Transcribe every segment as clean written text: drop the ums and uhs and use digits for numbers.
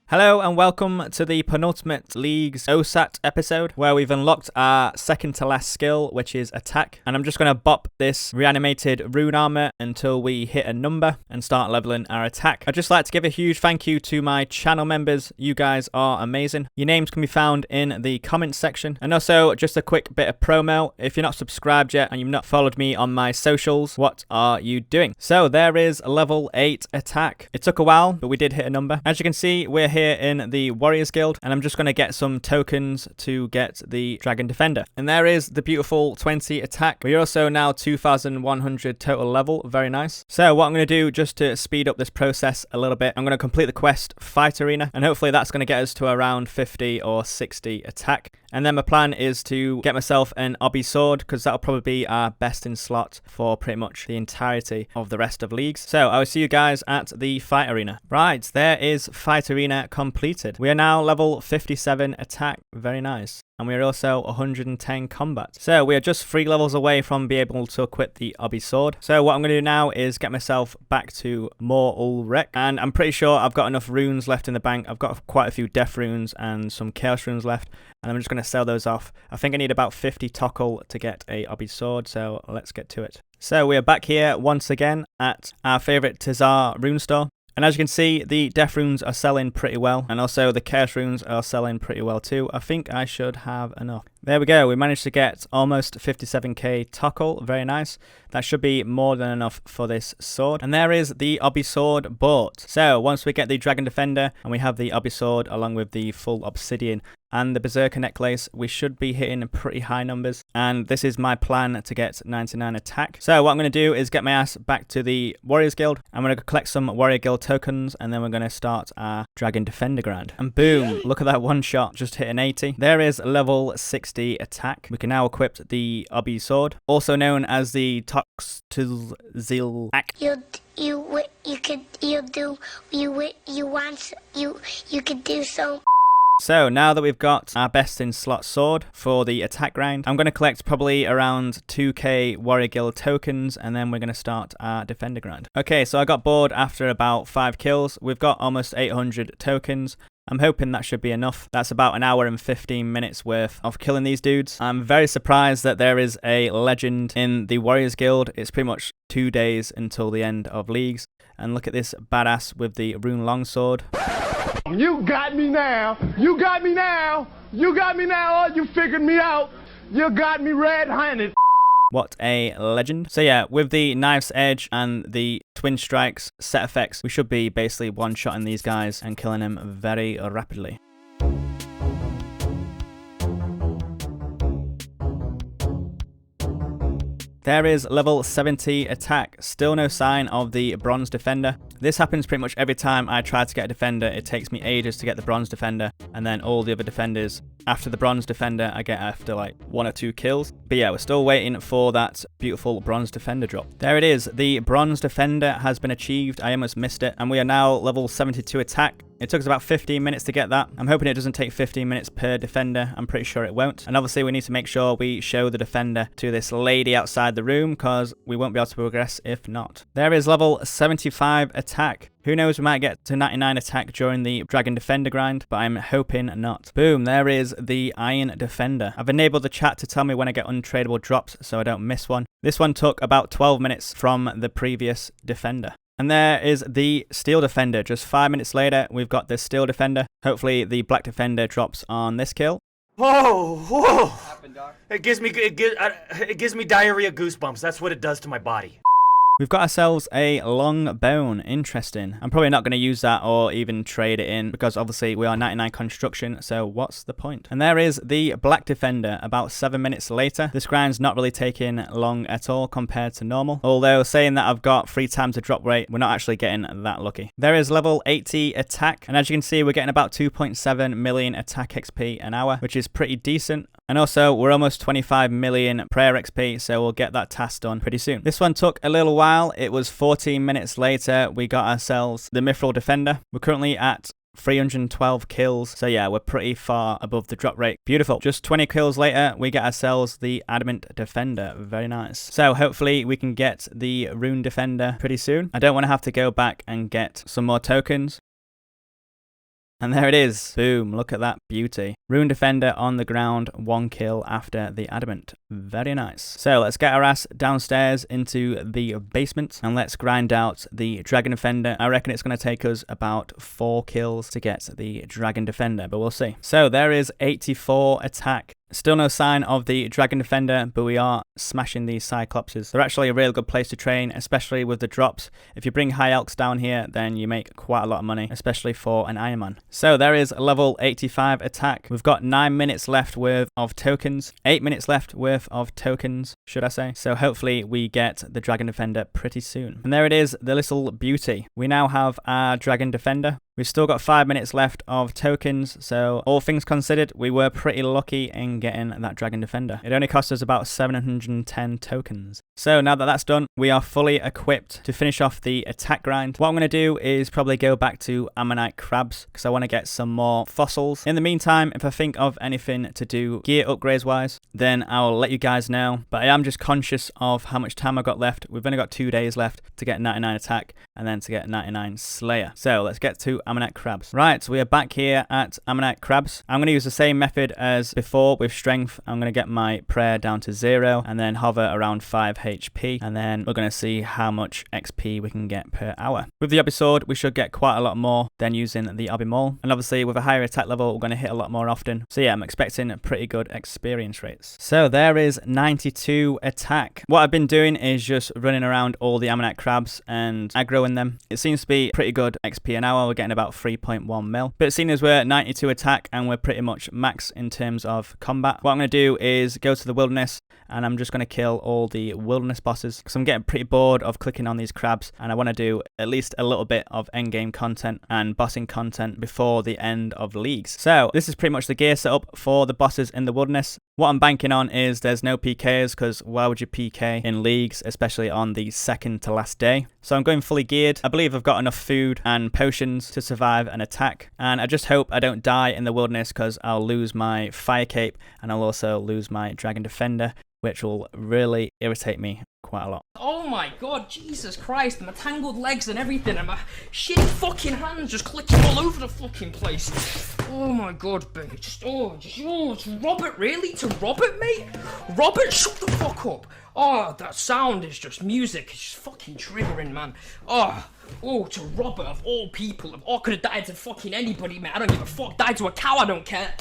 Hello and welcome to the penultimate League's OSAAT episode where we've unlocked our second to last skill, which is attack. And I'm just going to bop this reanimated rune armor until we hit a number and start leveling our attack. I'd just like to give a huge thank you to my channel members. You guys are amazing. Your names can be found in the comments section. And also just a quick bit of promo. If you're not subscribed yet and you've not followed me on my socials, what are you doing? So there is level 8 attack. It took a while, but we did hit a number. As you can see, we're here in the Warriors Guild, and I'm just going to get some tokens to get the Dragon Defender. And there is the beautiful 20 attack. We're also now 2,100 total level. Very nice. So what I'm going to do, just to speed up this process a little bit, I'm going to complete the quest Fight Arena, and hopefully that's going to get us to around 50 or 60 attack. And then my plan is to get myself an obby sword, because that'll probably be our best in slot for pretty much the entirety of the rest of leagues. So I will see you guys at the Fight Arena. Right, there is Fight Arena completed. We are now level 57 attack. Very nice. And we are also 110 combat. So we are just 3 levels away from being able to equip the obby sword. So what I'm going to do now is get myself back to more wreck. And I'm pretty sure I've got enough runes left in the bank. I've got quite a few death runes and some chaos runes left. And I'm just going to sell those off. I think I need about 50 tockle to get a obby sword. So let's get to it. So we are back here once again at our favorite Tizar rune store. And as you can see, the death runes are selling pretty well. And also the chaos runes are selling pretty well too. I think I should have enough. There we go. We managed to get almost 57k tockle. Very nice. That should be more than enough for this sword. And there is the obby sword bought. So once we get the Dragon Defender and we have the obby sword along with the full obsidian and the berserker necklace, we should be hitting pretty high numbers. And this is my plan to get 99 attack. So what I'm going to do is get my ass back to the Warriors Guild. I'm going to collect some Warrior Guild tokens, and then we're going to start our Dragon Defender grind. And boom, look at that one shot, just hit an 80. There is level 60 attack. We can now equip the obby sword, also known as the Toxtuzil. You could do so. So now that we've got our best in slot sword for the attack grind, I'm going to collect probably around 2k Warrior Guild tokens, and then we're going to start our defender grind. Okay, so I got bored after about 5 kills. We've got almost 800 tokens. I'm hoping that should be enough. That's about an hour and 15 minutes worth of killing these dudes. I'm very surprised that there is a legend in the Warriors Guild. It's pretty much 2 days until the end of leagues. And look at this badass with the rune longsword. You got me now. You got me now. You got me now. You figured me out. You got me red-handed. What a legend. So yeah, with the knife's edge and the twin strikes set effects, we should be basically one-shotting these guys and killing them very rapidly. There is level 70 attack. Still no sign of the bronze defender. This happens pretty much every time I try to get a defender. It takes me ages to get the bronze defender, and then all the other defenders after the bronze defender I get after like 1 or 2 kills. But yeah, we're still waiting for that beautiful bronze defender drop. There it is. The bronze defender has been achieved. I almost missed it, and we are now level 72 attack. It took us about 15 minutes to get that. I'm hoping it doesn't take 15 minutes per defender. I'm pretty sure it won't. And obviously we need to make sure we show the defender to this lady outside the room, because we won't be able to progress if not. There is level 75 attack. Who knows, we might get to 99 attack during the Dragon Defender grind, but I'm hoping not. Boom, there is the Iron Defender. I've enabled the chat to tell me when I get untradeable drops so I don't miss one. This one took about 12 minutes from the previous Defender. And there is the Steel Defender. Just 5 minutes later, we've got the Steel Defender. Hopefully the Black Defender drops on this kill. Whoa! It gives me diarrhea goosebumps. That's what it does to my body. We've got ourselves a long bone. Interesting. I'm probably not going to use that or even trade it in, because obviously we are 99 construction, so what's the point? And there is the Black Defender about 7 minutes later. This grind's not really taking long at all compared to normal. Although saying that I've got 3 times the drop rate, we're not actually getting that lucky. There is level 80 attack, and as you can see, we're getting about 2.7 million attack XP an hour, which is pretty decent. And also, we're almost 25 million prayer XP, so we'll get that task done pretty soon. This one took a little while. It was 14 minutes later, we got ourselves the Mithril Defender. We're currently at 312 kills. So yeah, we're pretty far above the drop rate. Beautiful. Just 20 kills later, we get ourselves the Adamant Defender. Very nice. So hopefully we can get the Rune Defender pretty soon. I don't want to have to go back and get some more tokens. And there it is. Boom. Look at that beauty. Rune Defender on the ground. 1 kill after the adamant. Very nice. So let's get our ass downstairs into the basement and let's grind out the Dragon Defender. I reckon it's going to take us about 4 kills to get the Dragon Defender, but we'll see. So there is 84 attack. Still no sign of the Dragon Defender, but we are smashing these Cyclopses. They're actually a really good place to train, especially with the drops. If you bring high elks down here, then you make quite a lot of money, especially for an Iron Man. So there is level 85 attack. We've got 9 minutes left worth of tokens. 8 minutes left worth of tokens, should I say. So hopefully we get the Dragon Defender pretty soon. And there it is, the little beauty. We now have our Dragon Defender. We've still got 5 minutes left of tokens, so all things considered, we were pretty lucky in getting that Dragon Defender. It only cost us about 710 tokens. So now that that's done, we are fully equipped to finish off the attack grind. What I'm going to do is probably go back to ammonite crabs, because I want to get some more fossils. In the meantime, if I think of anything to do gear upgrades wise, then I'll let you guys know. But I am just conscious of how much time I've got left. We've only got 2 days left to get 99 attack, and then to get 99 Slayer. So let's get to ammonite crabs. Right, so we are back here at ammonite crabs. I'm going to use the same method as before with strength. I'm going to get my prayer down to 0 and then hover around 5 HP, and then we're going to see how much XP we can get per hour. With the obby sword, we should get quite a lot more than using the obby maul, and obviously with a higher attack level, we're going to hit a lot more often. So yeah, I'm expecting pretty good experience rates. So there is 92 attack. What I've been doing is just running around all the ammonite crabs and aggroing them. It seems to be pretty good XP an hour. We're getting about 3.1 mil. But seeing as we're 92 attack and we're pretty much max in terms of combat, what I'm going to do is go to the wilderness and I'm just going to kill all the wilderness bosses because I'm getting pretty bored of clicking on these crabs, and I want to do at least a little bit of endgame content and bossing content before the end of leagues. So this is pretty much the gear setup for the bosses in the wilderness. What I'm banking on is there's no PKs, because why would you PK in leagues, especially on the second to last day? So I'm going fully geared. I believe I've got enough food and potions to survive an attack, and I just hope I don't die in the wilderness, because I'll lose my fire cape and I'll also lose my Dragon Defender, which will really irritate me quite a lot. Oh my god, Jesus Christ, my tangled legs and everything, and my shitty fucking hands just clicking all over the fucking place. Oh my god, babe, it's Robert, really? To Robert, mate? Robert, shut the fuck up. Oh, that sound is just music, it's just fucking triggering, man. Oh, to Robert, of all people. I could have died to fucking anybody, mate, I don't give a fuck. Died to a cow, I don't care.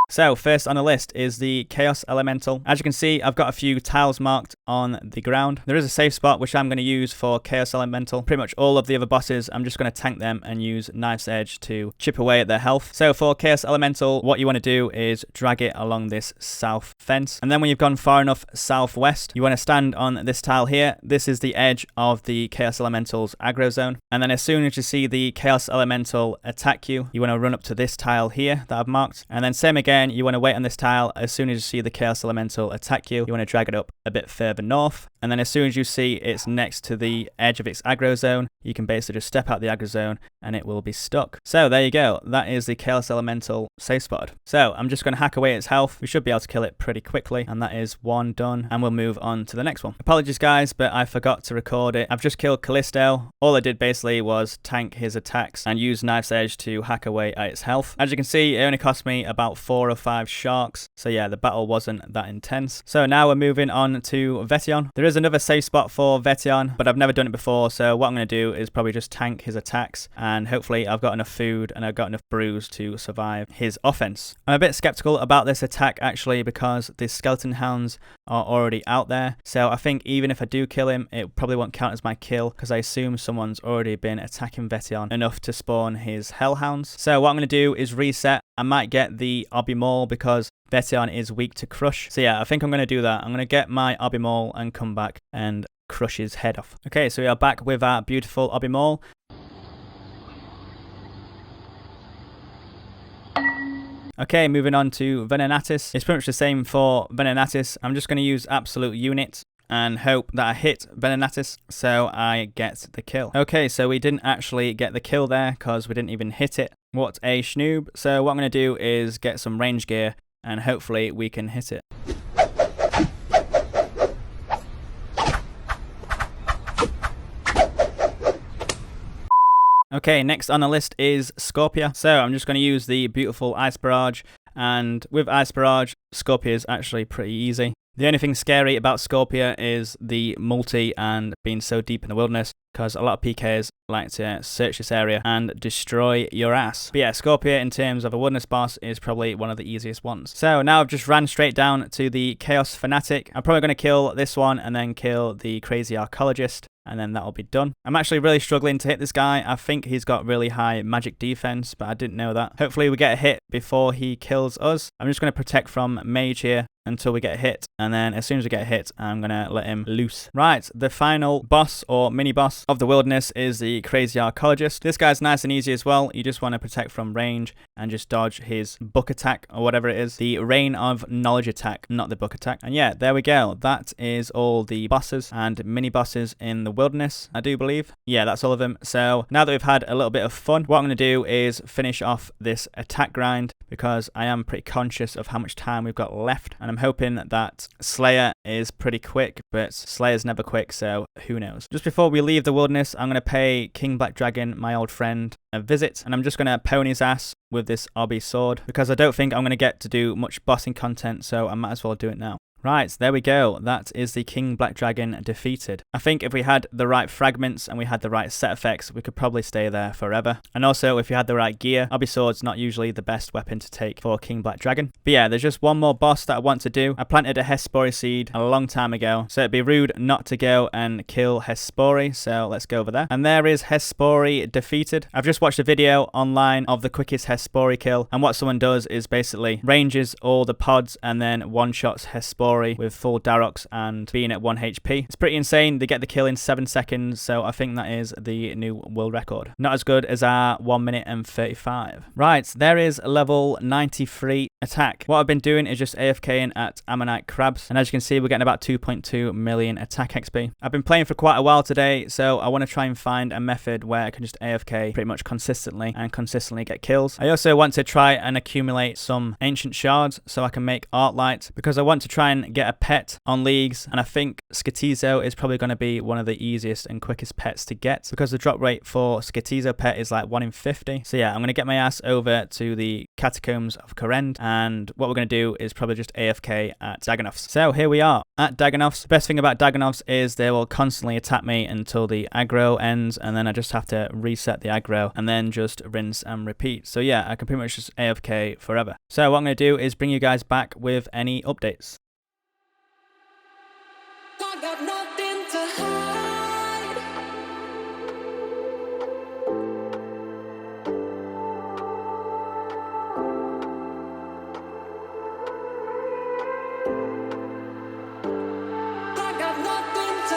So first on the list is the Chaos Elemental. As you can see, I've got a few tiles marked on the ground. There is a safe spot which I'm going to use for Chaos Elemental. Pretty much all of the other bosses, I'm just going to tank them and use Knife's Edge to chip away at their health. So for Chaos Elemental, what you want to do is drag it along this south fence. And then when you've gone far enough southwest, you want to stand on this tile here. This is the edge of the Chaos Elemental's aggro zone. And then as soon as you see the Chaos Elemental attack you, you want to run up to this tile here that I've marked. And then same again, you want to wait on this tile. As soon as you see the Chaos Elemental attack you, you want to drag it up a bit further north. And then as soon as you see it's next to the edge of its aggro zone, you can basically just step out the aggro zone and it will be stuck. So there you go. That is the Chaos Elemental safe spot. So I'm just going to hack away its health. We should be able to kill it pretty quickly. And that is one done. And we'll move on to the next one. Apologies guys, but I forgot to record it. I've just killed Callisto. All I did basically was tank his attacks and use Knife's Edge to hack away at its health. As you can see, it only cost me about 4 or 5 sharks. So yeah, the battle wasn't that intense. So now we're moving on to Vetion. There is another safe spot for Vetion, but I've never done it before. So what I'm going to do is probably just tank his attacks, and hopefully I've got enough food and I've got enough brews to survive his offense. I'm a bit skeptical about this attack actually, because the skeleton hounds are already out there. So I think even if I do kill him, it probably won't count as my kill, because I assume someone's already been attacking Vetion enough to spawn his hellhounds. So what I'm going to do is reset. I might get the obby maul because Vetion is weak to crush. So yeah, I think I'm going to do that. I'm going to get my obby maul and come back and crush his head off. Okay, so we are back with our beautiful obby maul. Okay, moving on to Venenatis. It's pretty much the same for Venenatis. I'm just going to use absolute unit and hope that I hit Venenatis so I get the kill. Okay, so we didn't actually get the kill there because we didn't even hit it. What a schnoob. So what I'm going to do is get some range gear and hopefully we can hit it. Okay, next on the list is Scorpia. So I'm just going to use the beautiful Ice Barrage. And with Ice Barrage, Scorpia is actually pretty easy. The only thing scary about Scorpia is the multi and being so deep in the wilderness, because a lot of PKs like to search this area and destroy your ass. But yeah, Scorpia in terms of a wilderness boss is probably one of the easiest ones. So now I've just ran straight down to the Chaos Fanatic. I'm probably going to kill this one and then kill the Crazy Archaeologist, and then that'll be done. I'm actually really struggling to hit this guy. I think he's got really high magic defense, but I didn't know that. Hopefully we get a hit before he kills us. I'm just going to protect from mage here until we get hit, and then as soon as we get hit, I'm gonna let him loose. Right, the final boss or mini boss of the wilderness is the Crazy Archaeologist. This guy's nice and easy as well. You just want to protect from range and just dodge his book attack or whatever it is, the Rain of Knowledge attack, not the book attack. And yeah, there we go. That is all the bosses and mini bosses in the wilderness, I do believe. Yeah, that's all of them. So now that we've had a little bit of fun, what I'm gonna do is finish off this attack grind, because I am pretty conscious of how much time we've got left, and I'm hoping that Slayer is pretty quick, but Slayer's never quick, so who knows. Just before we leave the wilderness, I'm going to pay King Black Dragon, my old friend, a visit, and I'm just going to pwn his ass with this obby sword, because I don't think I'm going to get to do much bossing content, so I might as well do it now. Right, there we go. That is the King Black Dragon defeated. I think if we had the right fragments and we had the right set effects, we could probably stay there forever. And also, if you had the right gear, obby sword's not usually the best weapon to take for King Black Dragon. But yeah, there's just one more boss that I want to do. I planted a Hespori seed a long time ago, so it'd be rude not to go and kill Hespori, so let's go over there. And there is Hespori defeated. I've just watched a video online of the quickest Hespori kill, and what someone does is basically ranges all the pods and then one-shots Hespori with full Darox and being at 1 HP. It's pretty insane. They get the kill in 7 seconds, so I think that is the new world record. Not as good as our 1 minute and 35. Right, there is level 93 attack. What I've been doing is just AFKing at ammonite crabs, and as you can see, we're getting about 2.2 million attack XP. I've been playing for quite a while today, so I want to try and find a method where I can just AFK pretty much consistently and consistently get kills. I also want to try and accumulate some ancient shards so I can make art light, because I want to try and get a pet on leagues, and I think Skitizo is probably going to be one of the easiest and quickest pets to get, because the drop rate for Skitizo pet is like 1 in 50. So yeah, I'm going to get my ass over to the Catacombs of Korend, and what we're going to do is probably just AFK at Dagonoths. So here we are at Dagonoths. The best thing about Dagonoths is they will constantly attack me until the aggro ends, and then I just have to reset the aggro and then just rinse and repeat. So yeah, I can pretty much just AFK forever. So what I'm going to do is bring you guys back with any updates. I got nothing to hide. I got nothing to hide.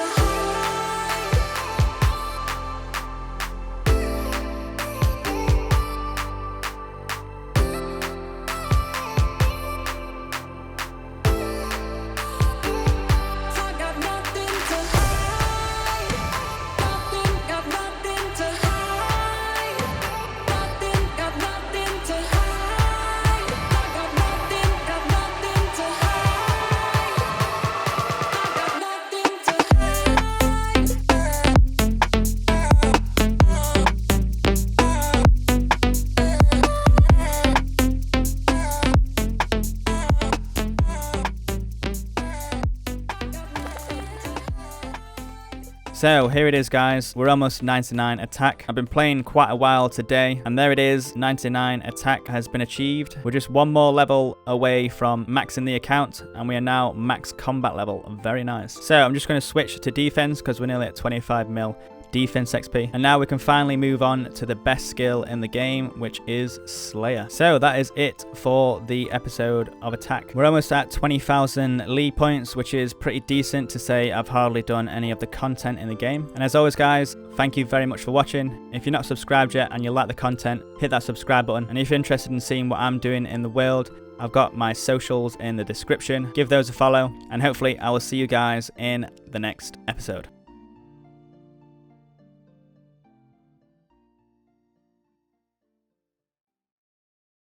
So here it is, guys. We're almost 99 attack. I've been playing quite a while today, and there it is. 99 attack has been achieved. We're just one more level away from maxing the account, and we are now max combat level. Very nice. So I'm just going to switch to defense because we're nearly at 25 mil defense XP. And now we can finally move on to the best skill in the game, which is Slayer. So that is it for the episode of attack. We're almost at 20,000 league points, which is pretty decent to say I've hardly done any of the content in the game. And as always, guys, thank you very much for watching. If you're not subscribed yet and you like the content, hit that subscribe button. And if you're interested in seeing what I'm doing in the world, I've got my socials in the description. Give those a follow, and hopefully I will see you guys in the next episode.